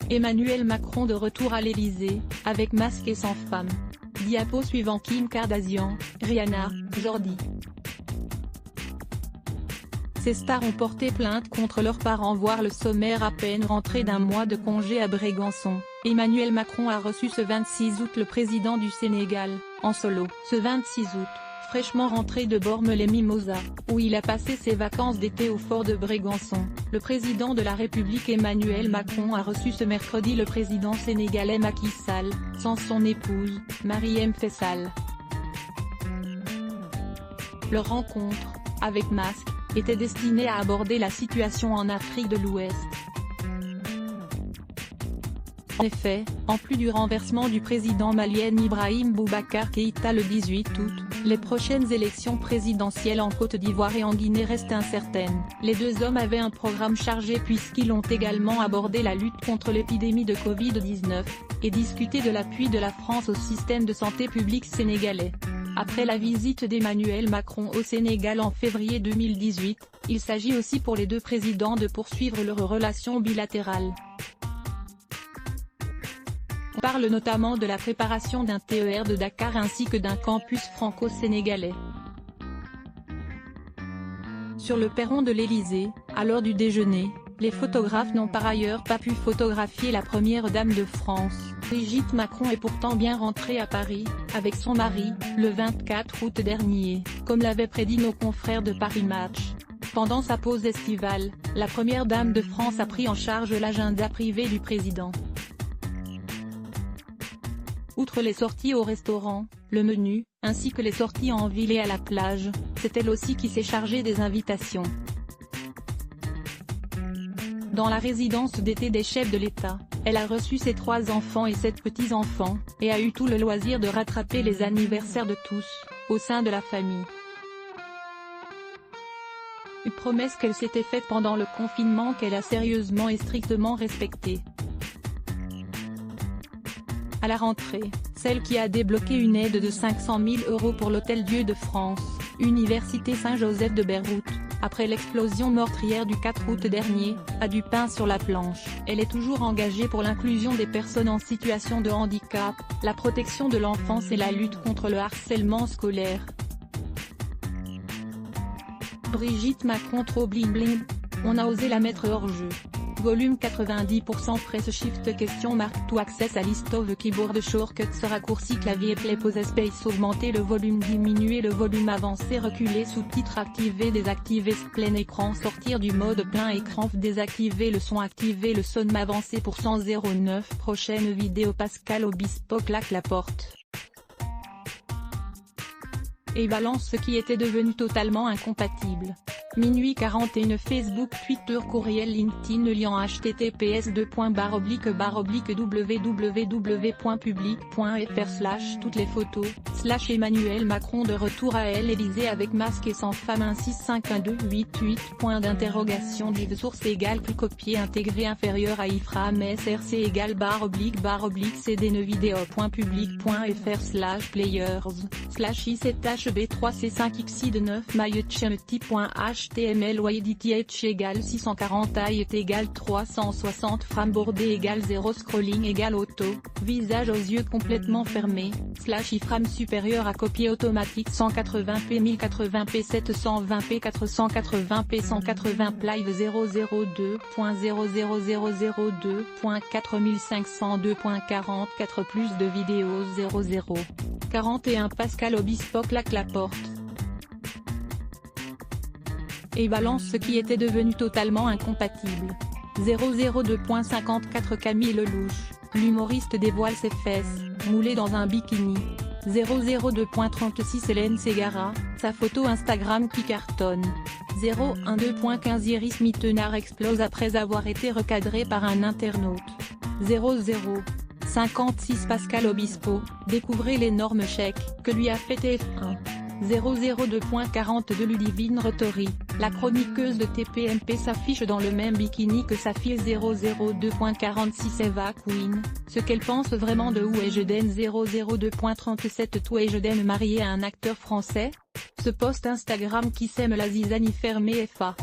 Emmanuel Macron de retour à l'Élysée, avec masque et sans femme. Diapo suivant: Kim Kardashian, Rihanna, Jordi. Ces stars ont porté plainte contre leurs parents. Voir le sommaire. À peine rentré d'un mois de congé à Brégançon, Emmanuel Macron a reçu ce 26 août le président du Sénégal, en solo. Ce 26 août, fraîchement rentré de Bormes-les-Mimosas, où il a passé ses vacances d'été au fort de Brégançon, le président de la République Emmanuel Macron a reçu ce mercredi le président sénégalais Macky Sall, sans son épouse, Marième Faye Sall. Leur rencontre, avec masque, était destinée à aborder la situation en Afrique de l'Ouest. En effet, en plus du renversement du président malien Ibrahim Boubacar Keïta le 18 août, les prochaines élections présidentielles en Côte d'Ivoire et en Guinée restent incertaines. Les deux hommes avaient un programme chargé puisqu'ils ont également abordé la lutte contre l'épidémie de Covid-19, et discuté de l'appui de la France au système de santé publique sénégalais. Après la visite d'Emmanuel Macron au Sénégal en février 2018, il s'agit aussi pour les deux présidents de poursuivre leurs relations bilatérales. On parle notamment de la préparation d'un TER de Dakar ainsi que d'un campus franco-sénégalais. Sur le perron de l'Élysée, à l'heure du déjeuner, les photographes n'ont par ailleurs pas pu photographier la première dame de France. Brigitte Macron est pourtant bien rentrée à Paris, avec son mari, le 24 août dernier, comme l'avaient prédit nos confrères de Paris Match. Pendant sa pause estivale, la première dame de France a pris en charge l'agenda privé du président. Outre les sorties au restaurant, le menu, ainsi que les sorties en ville et à la plage, c'est elle aussi qui s'est chargée des invitations. Dans la résidence d'été des chefs de l'État, elle a reçu ses 3 enfants et 7 petits-enfants, et a eu tout le loisir de rattraper les anniversaires de tous, au sein de la famille. Une promesse qu'elle s'était faite pendant le confinement qu'elle a sérieusement et strictement respectée. À la rentrée, celle qui a débloqué une aide de 500 000 € pour l'Hôtel Dieu de France, Université Saint-Joseph de Beyrouth, après l'explosion meurtrière du 4 août dernier, a du pain sur la planche. Elle est toujours engagée pour l'inclusion des personnes en situation de handicap, la protection de l'enfance et la lutte contre le harcèlement scolaire. Brigitte Macron trop bling bling, on a osé la mettre hors jeu. Volume 90% Press Shift question marque to access à list of keyboard shortcuts raccourci clavier play pause space augmenter le volume diminuer le volume avancer reculer sous-titres activer désactiver plein écran sortir du mode plein écran désactiver le son activer le son avancer pour 109 prochaine vidéo Pascal Obispo claque la porte. Et balance ce qui était devenu totalement incompatible. Minuit 41 Facebook Twitter courriel LinkedIn lien https://www.public.fr/ toutes les photos, / Emmanuel Macron de retour à l'Élysée avec masque et sans femme 1651288 point d'interrogation div source égale plus copier intégré inférieur à iframe src égale / cdne video.public.fr/players / i7hb3c5xid9 myhmeti.html ydth égale 640 height égale 360 frame bordé égale 0 scrolling égale auto, visage aux yeux complètement fermés, / iframe supérieur à copier automatique 180p 1080p 720p 480p 180 live 002.00002.4502.44 plus de vidéos 00. 41 Pascal Obispo claque la porte. Et balance ce qui était devenu totalement incompatible. 002.54 Camille Lelouch, l'humoriste dévoile ses fesses, moulées dans un bikini. 002.36 Hélène Ségara, sa photo Instagram qui cartonne. 012.15 Iris Mittenard explose après avoir été recadré par un internaute. 00.56 Pascal Obispo, découvrez l'énorme chèque que lui a fait TF1. 002.42 Ludivine Rettori, la chroniqueuse de TPMP s'affiche dans le même bikini que sa fille. 002.46 Eva Queen, ce qu'elle pense vraiment de Ouejeden. 002.37 Touejeden mariée à un acteur français. Ce post Instagram qui sème la zizanie fermée FA.